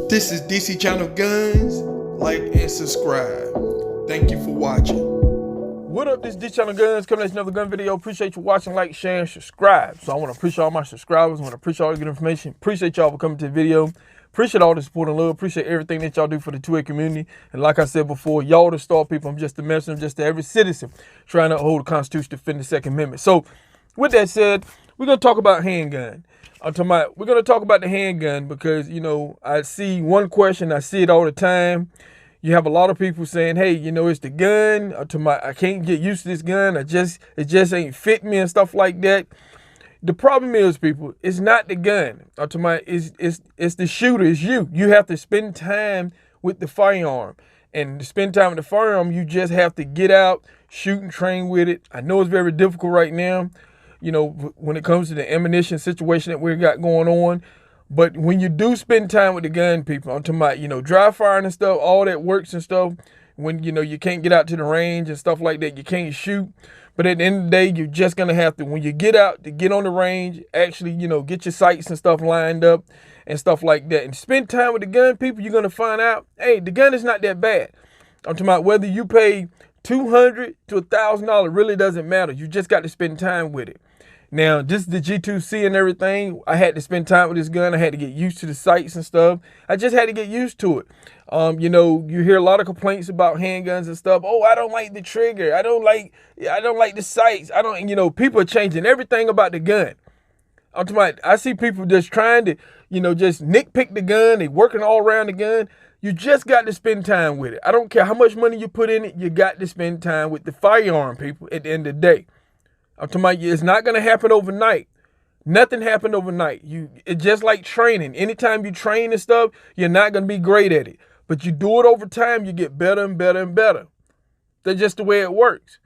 This is DC Channel Guns. Like and subscribe. Thank you for watching. What up, this DC Channel Guns coming at another gun video. Appreciate you watching, like, share, and subscribe. So I want to appreciate all my subscribers. I want to appreciate all the good information. Appreciate y'all for coming to the video. Appreciate all the support and love. Appreciate everything that y'all do for the 2A community. And like I said before, y'all the star people. I'm just a messenger. I'm just every citizen trying to uphold the Constitution, defend the Second Amendment. So with that said, we're going to talk about handgun. We're going to talk about the handgun because, you know, I see one question. I see it all the time. You have a lot of people saying, hey, you know, it's the gun. I can't get used to this gun. It just ain't fit me and stuff like that. The problem is, people, it's not the gun. It's the shooter. It's you. You have to spend time with the firearm. And to spend time with the firearm, you just have to get out, shoot and train with it. I know it's very difficult right now, you know, when it comes to the ammunition situation that we got going on. But when you do spend time with the gun, people, I'm talking about, you know, dry firing and stuff, all that works and stuff. When, you know, you can't get out to the range and stuff like that, you can't shoot. But at the end of the day, you're just going to have to, when you get out to get on the range, actually, you know, get your sights and stuff lined up and stuff like that. And spend time with the gun, people, you're going to find out, hey, the gun is not that bad. I'm talking about whether you pay $200 to $1,000 really doesn't matter. You just got to spend time with it. Now, just the G2C and everything, I had to spend time with this gun. I had to get used to the sights and stuff. I just had to get used to it. You know, you hear a lot of complaints about handguns and stuff. Oh, I don't like the trigger. I don't like the sights. You know, people are changing everything about the gun. I'm talking about, I see people just trying to, you know, just nitpick the gun. They working all around the gun. You just got to spend time with it. I don't care how much money you put in it. You got to spend time with the firearm, people, at the end of the day. I'm talking about, it's not going to happen overnight. Nothing happened overnight. It's just like training. Anytime you train and stuff, you're not going to be great at it. But you do it over time, you get better and better and better. That's just the way it works.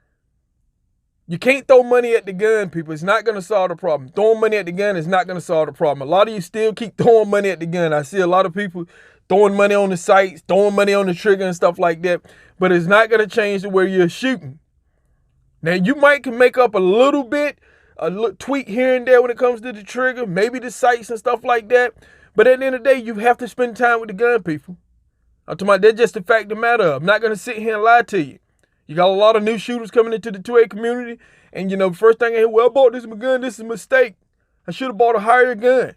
You can't throw money at the gun, people. It's not going to solve the problem. Throwing money at the gun is not going to solve the problem. A lot of you still keep throwing money at the gun. I see a lot of people throwing money on the sights, throwing money on the trigger and stuff like that. But it's not going to change the way you're shooting. Now, you might can make up a little bit, a little tweak here and there when it comes to the trigger, maybe the sights and stuff like that. But at the end of the day, you have to spend time with the gun, people. I'm talking about, that's just the fact of the matter. I'm not going to sit here and lie to you. You got a lot of new shooters coming into the 2A community. And, you know, first thing I hear, well, I bought this gun. This is a mistake. I should have bought a higher gun.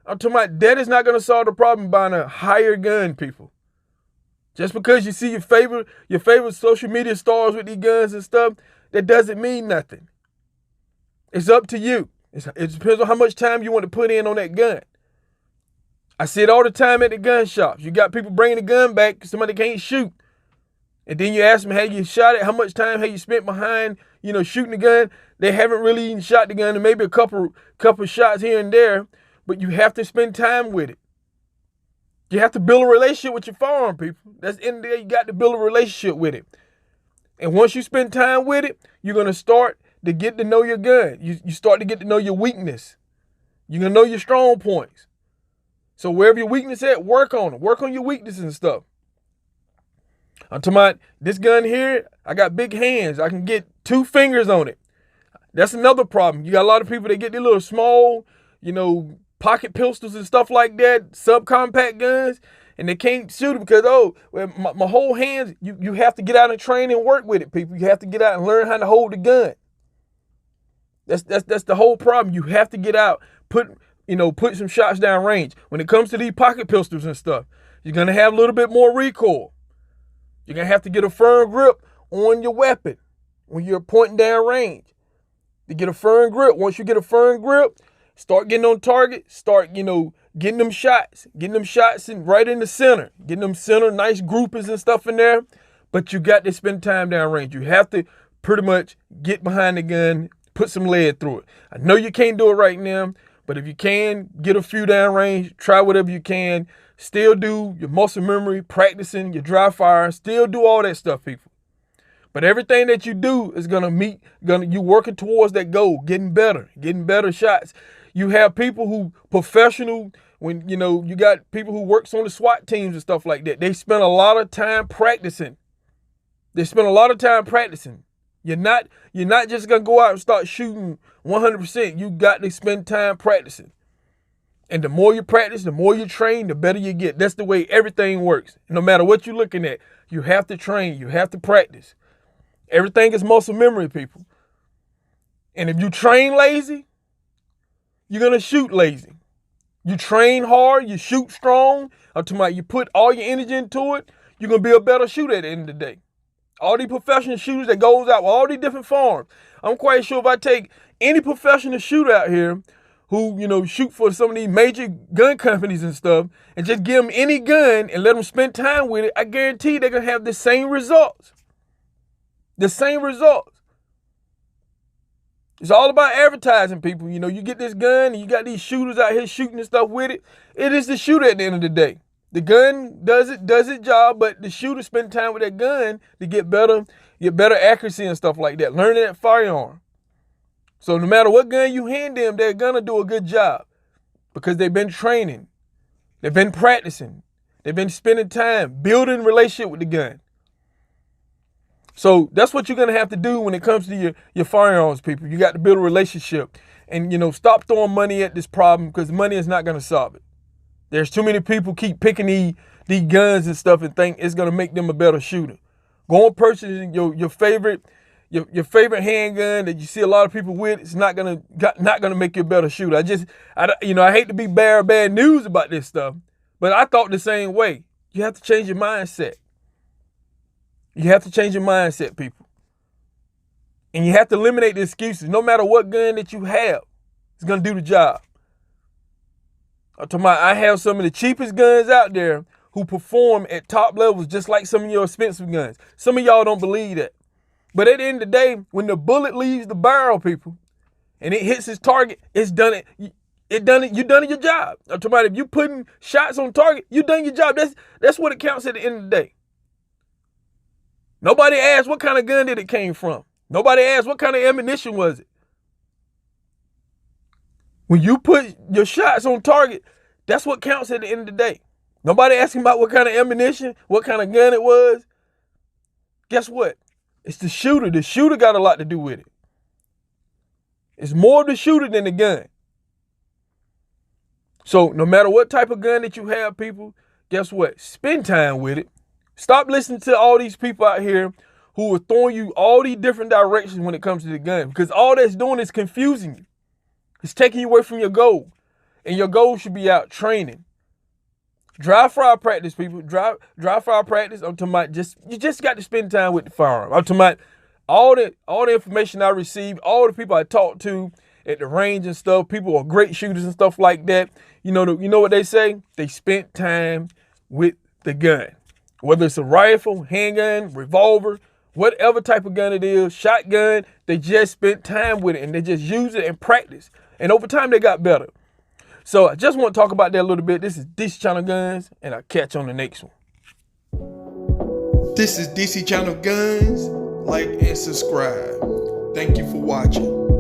I'm talking about, that is not going to solve the problem buying a higher gun, people. Just because you see your favorite social media stars with these guns and stuff, that doesn't mean nothing. It's up to you. It depends on how much time you want to put in on that gun. I see it all the time at the gun shops. You got people bringing the gun back because somebody can't shoot. And then you ask them, have you shot it? How much time have you spent behind, you know, shooting the gun? They haven't really even shot the gun, and maybe a couple shots here and there, but you have to spend time with it. You have to build a relationship with your firearm, people. That's in there. You got to build a relationship with it. And once you spend time with it, you're going to start to get to know your gun. You start to get to know your weakness. You're going to know your strong points. So wherever your weakness at, work on it. Work on your weaknesses and stuff. I'm talking about this gun here, I got big hands. I can get 2 fingers on it. That's another problem. You got a lot of people that get these little small, you know, pocket pistols and stuff like that, subcompact guns. And they can't shoot it because, oh, well, my whole hands, you have to get out and train and work with it, people. You have to get out and learn how to hold the gun. That's the whole problem. You have to get out, put some shots down range. When it comes to these pocket pistols and stuff, you're going to have a little bit more recoil. You're going to have to get a firm grip on your weapon when you're pointing down range. To get a firm grip, once you get a firm grip, start getting on target, start, you know, getting them shots right in the center, getting them center, nice groupings and stuff in there. But you got to spend time down range. You have to pretty much get behind the gun, put some lead through it. I know you can't do it right now, but if you can, get a few down range, try whatever you can. Still do your muscle memory, practicing your dry fire, still do all that stuff, people. But everything that you do is you working towards that goal, getting better shots. You have people who professional, when, you know, you got people who works on the SWAT teams and stuff like that. They spend a lot of time practicing. You're not just going to go out and start shooting 100%. You got to spend time practicing. And the more you practice, the more you train, the better you get. That's the way everything works. No matter what you're looking at, you have to train, you have to practice. Everything is muscle memory, people. And if you train lazy, you're going to shoot lazy. You train hard, you shoot strong, you put all your energy into it, you're going to be a better shooter at the end of the day. All these professional shooters that goes out with all these different farms, I'm quite sure if I take any professional shooter out here who, shoot for some of these major gun companies and stuff, and just give them any gun and let them spend time with it, I guarantee they're going to have the same results. The same results. It's all about advertising, people. You get this gun and you got these shooters out here shooting and stuff with it. It is the shooter at the end of the day. The gun does its job, but the shooter spend time with that gun to get better accuracy and stuff like that. Learning that firearm. So no matter what gun you hand them, they're gonna do a good job because they've been training, they've been practicing, they've been spending time building a relationship with the gun. So that's what you're going to have to do when it comes to your firearms, people. You got to build a relationship and, stop throwing money at this problem because money is not going to solve it. There's too many people keep picking these guns and stuff and think it's going to make them a better shooter. Go and purchase your favorite handgun that you see a lot of people with. It's not going to make you a better shooter. I hate to be bad news about this stuff, but I thought the same way. You have to change your mindset. You have to change your mindset, people. And you have to eliminate the excuses. No matter what gun that you have, it's going to do the job. I have some of the cheapest guns out there who perform at top levels just like some of your expensive guns. Some of y'all don't believe that. But at the end of the day, when the bullet leaves the barrel, people, and it hits its target, it's done it. You done your job. If you putting shots on target, you done your job. That's what it counts at the end of the day. Nobody asked what kind of gun did it came from. Nobody asked what kind of ammunition was it. When you put your shots on target, that's what counts at the end of the day. Nobody asking about what kind of ammunition, what kind of gun it was. Guess what? It's the shooter. The shooter got a lot to do with it. It's more of the shooter than the gun. So no matter what type of gun that you have, people, guess what? Spend time with it. Stop listening to all these people out here who are throwing you all these different directions when it comes to the gun. Because all that's doing is confusing you. It's taking you away from your goal. And your goal should be out training. Dry fire practice, people. Dry fire practice. I'm talking about you just got to spend time with the firearm. I'm talking about all the information I received, all the people I talked to at the range and stuff. People are great shooters and stuff like that. You know what they say? They spent time with the gun. Whether it's a rifle, handgun, revolver, whatever type of gun it is, shotgun, they just spent time with it and they just use it and practice. And over time, they got better. So I just want to talk about that a little bit. This is DC Channel Guns, and I'll catch you on the next one. This is DC Channel Guns. Like and subscribe. Thank you for watching.